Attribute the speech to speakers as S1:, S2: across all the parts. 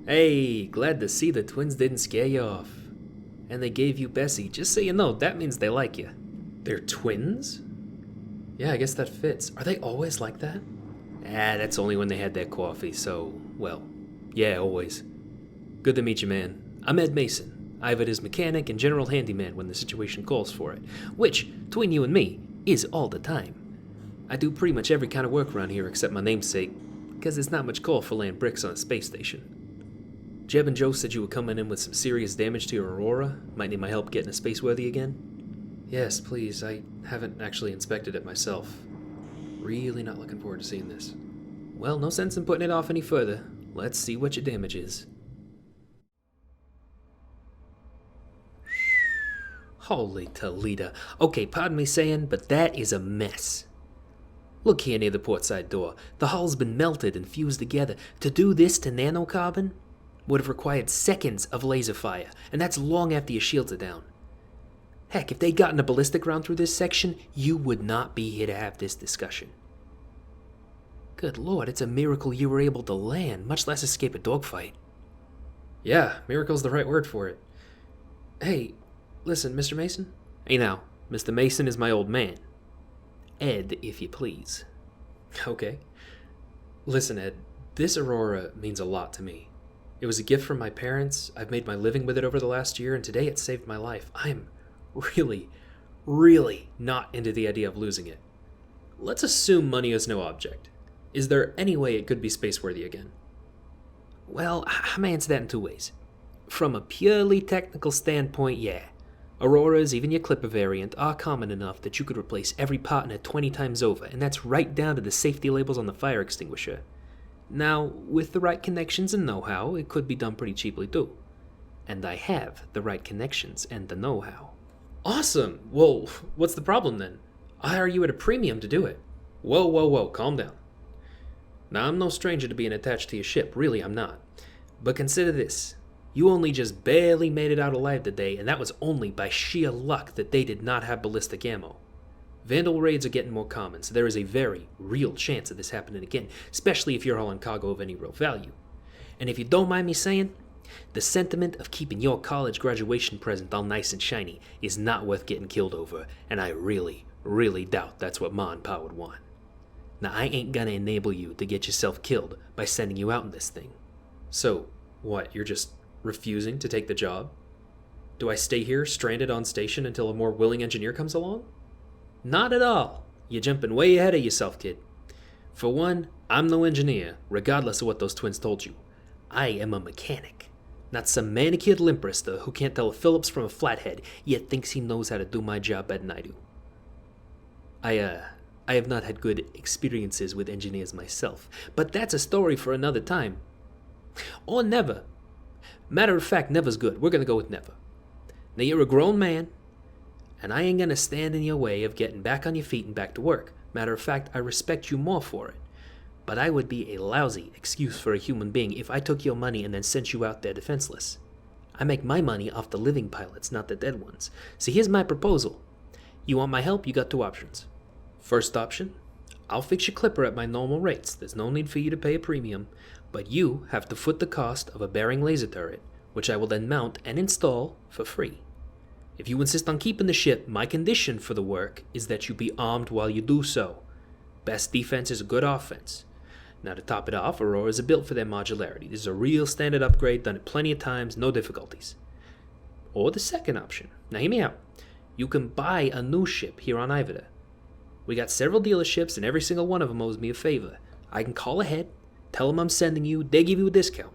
S1: Hey, glad to see the twins didn't scare you off. And they gave you Bessie. Just so you know, that means they like you. They're twins? Yeah, I guess that fits. Are they always like that? That's only when they had their coffee, so, well, yeah, always. Good to meet you, man. I'm Ed Mason, Ivadr's mechanic and general handyman when the situation calls for it, which, between you and me, is all the time. I do pretty much every kind of work around here except my namesake, because there's not much call for laying bricks on a space station. Jeb and Joe said you were coming in with some serious damage to your Aurora. Might need my help getting it spaceworthy again? Yes, please. I haven't actually inspected it myself. Really not looking forward to seeing this. Well, no sense in putting it off any further. Let's see what your damage is. Holy Toledo. Okay, pardon me saying, but that is a mess. Look here near the portside door. The hull's been melted and fused together. To do this to nanocarbon would have required seconds of laser fire, and that's long after your shields are down. Heck, if they'd gotten a ballistic round through this section, you would not be here to have this discussion. Good lord, it's a miracle you were able to land, much less escape a dogfight. Yeah, miracle's the right word for it. Hey, listen, Mr. Mason? Hey now, Mr. Mason is my old man. Ed, if you please. Okay. Listen, Ed, this Aurora means a lot to me. It was a gift from my parents. I've made my living with it over the last year, and today it saved my life. I'm really not into the idea of losing it. Let's assume money is no object. Is there any way it could be spaceworthy again? Well, I may answer that in two ways. From a purely technical standpoint, yeah. Auroras, even your Clipper variant, are common enough that you could replace every part in it 20 times over, and that's right down to the safety labels on the fire extinguisher. Now, with the right connections and know-how, it could be done pretty cheaply too. And I have the right connections and the know-how. Awesome! Well, what's the problem then? I hire you at a premium to do it. Whoa, calm down. Now, I'm no stranger to being attached to your ship, really I'm not. But consider this. You only just barely made it out alive today, and that was only by sheer luck that they did not have ballistic ammo. Vandal raids are getting more common, so there is a very real chance of this happening again, especially if you're hauling cargo of any real value. And if you don't mind me saying, the sentiment of keeping your college graduation present all nice and shiny is not worth getting killed over, and I really doubt that's what Ma and Pa would want. Now, I ain't gonna enable you to get yourself killed by sending you out in this thing. So, what, you're just refusing to take the job? Do I stay here stranded on station until a more willing engineer comes along? Not at all. You're jumping way ahead of yourself, kid. For one, I'm no engineer, regardless of what those twins told you. I am a mechanic, not some manicured limbrister who can't tell a Phillips from a flathead, yet thinks he knows how to do my job better than I do. I have not had good experiences with engineers myself, but that's a story for another time. Or never. Matter of fact, never's good. We're gonna go with never. Now, you're a grown man, and I ain't gonna stand in your way of getting back on your feet and back to work. Matter of fact, I respect you more for it. But I would be a lousy excuse for a human being if I took your money and then sent you out there defenseless. I make my money off the living pilots, not the dead ones. So here's my proposal. You want my help? You got two options. First option, I'll fix your Clipper at my normal rates. There's no need for you to pay a premium, but you have to foot the cost of a bearing laser turret, which I will then mount and install for free. If you insist on keeping the ship, my condition for the work is that you be armed while you do so. Best defense is a good offense. Now, to top it off, Auroras are built for their modularity. This is a real standard upgrade, done it plenty of times, no difficulties. Or the second option. Now, hear me out. You can buy a new ship here on Ivadr. We got several dealerships, and every single one of them owes me a favor. I can call ahead, tell them I'm sending you, they give you a discount.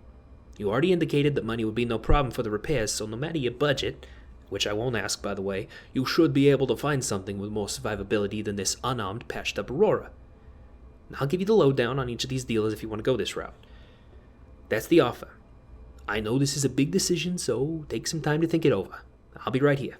S1: You already indicated that money would be no problem for the repairs, so no matter your budget, which I won't ask, by the way, you should be able to find something with more survivability than this unarmed, patched-up Aurora. Now, I'll give you the lowdown on each of these dealers if you want to go this route. That's the offer. I know this is a big decision, so take some time to think it over. I'll be right here.